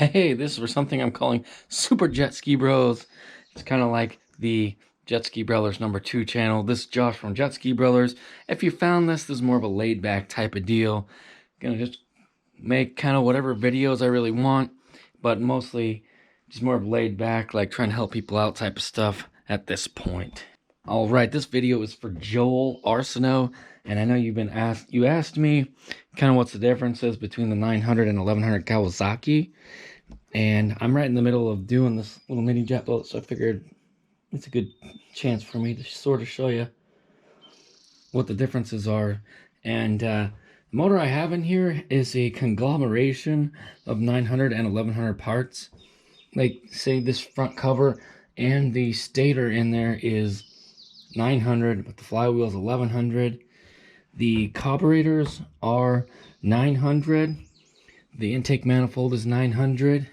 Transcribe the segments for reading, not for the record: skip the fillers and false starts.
Hey, this is for something I'm calling Super Jet Ski Bros. It's kind of like the Jet Ski Brothers #2 channel. This is Josh from Jet Ski Brothers. If you found this is more of a laid back type of deal. Gonna just make kind of whatever videos I really want, but mostly just more of laid back, like trying to help people out type of stuff at this point. All right, this video is for Joel Arsenault, and I know you asked me kind of what's the differences between the 900 and 1100 Kawasaki. And I'm right in the middle of doing this little mini jet boat, so I figured it's a good chance for me to sort of show you what the differences are. And the motor I have in here is a conglomeration of 900 and 1100 parts. Like, say this front cover and the stator in there is 900, but the flywheel is 1100. The carburetors are 900. The intake manifold is 900.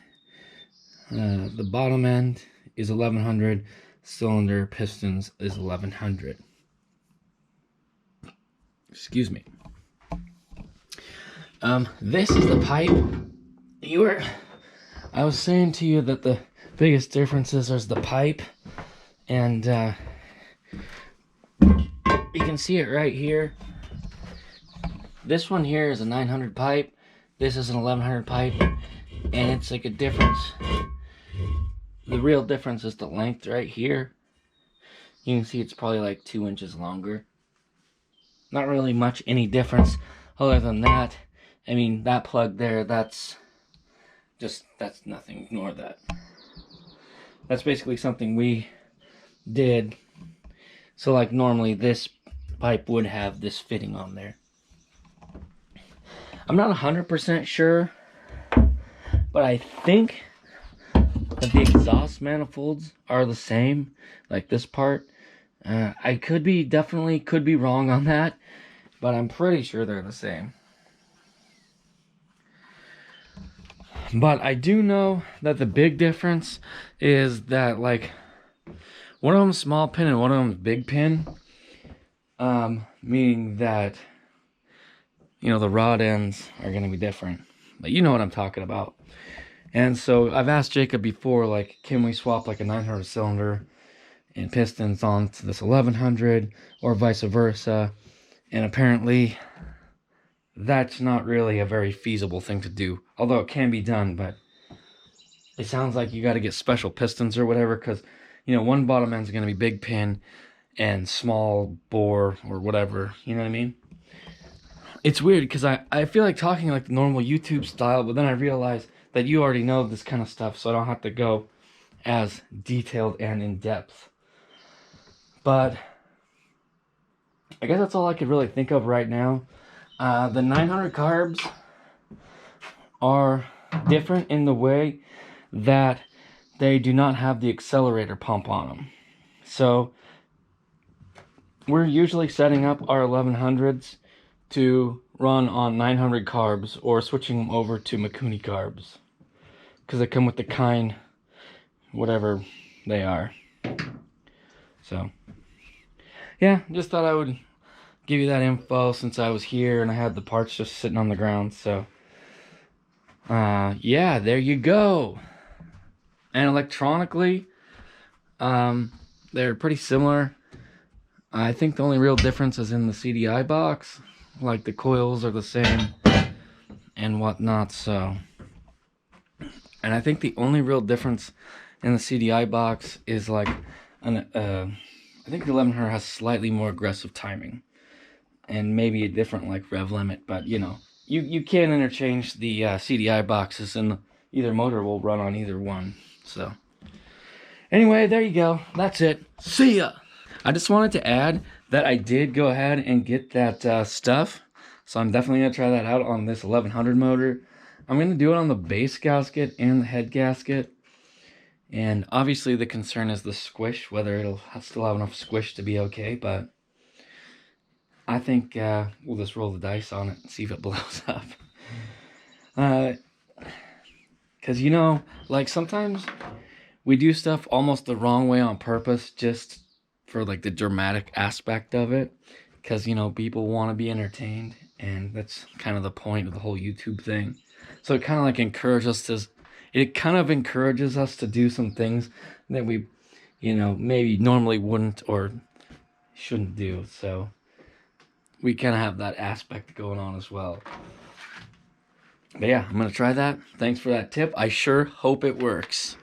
The bottom end is 1100. Cylinder pistons is 1100. Excuse me. This is the pipe. I was saying to you that the biggest differences is the pipe, and you can see it right here. This one here is a 900 pipe. This is an 1100 pipe, and it's like a difference. The real difference is the length right here. You can see it's probably like 2 inches longer. Not really much any difference other than that. I mean, that plug there, that's nothing. Ignore that. That's basically something we did. So like normally this pipe would have this fitting on there. I'm not 100% sure, but I think that the exhaust manifolds are the same, like this part. I definitely could be wrong on that, but I'm pretty sure they're the same. But I do know that the big difference is that, like, one of them's small pin and one of them's big pin. Meaning that, you know, the rod ends are going to be different. But you know what I'm talking about. And so I've asked Jacob before, like, can we swap like a 900 cylinder and pistons onto this 1100 or vice versa? And apparently that's not really a very feasible thing to do. Although it can be done, but it sounds like you got to get special pistons or whatever, because, you know, one bottom end's going to be big pin and small bore or whatever, you know what I mean? It's weird because I feel like talking like the normal YouTube style, but then I realize that you already know this kind of stuff, so I don't have to go as detailed and in depth. But I guess that's all I could really think of right now. The 900 carbs are different in the way that they do not have the accelerator pump on them. So we're usually setting up our 1100s to run on 900 carbs or switching them over to Mikuni carbs, because they come with the kind, whatever they are. So yeah, just thought I would give you that info since I was here and I had the parts just sitting on the ground. So yeah, there you go. And electronically, they're pretty similar. I think the only real difference is in the CDI box. Like, the coils are the same and whatnot, so. And I think the only real difference in the CDI box is like, I think the 1100 has slightly more aggressive timing. And maybe a different like rev limit, but you know, you can interchange the CDI boxes, and either motor will run on either one. So anyway, there you go. That's it. See ya. I just wanted to add that I did go ahead and get that stuff. So I'm definitely going to try that out on this 1100 motor. I'm going to do it on the base gasket and the head gasket. And obviously the concern is the squish, whether it'll still have enough squish to be okay. But I think we'll just roll the dice on it and see if it blows up. Because, you know, like, sometimes we do stuff almost the wrong way on purpose just for like the dramatic aspect of it, because, you know, people want to be entertained, and that's kind of the point of the whole YouTube thing. So it kind of like encourages it kind of encourages us to do some things that we, maybe normally wouldn't or shouldn't do. So we kind of have that aspect going on as well. But yeah, I'm going to try that. Thanks for that tip. I sure hope it works.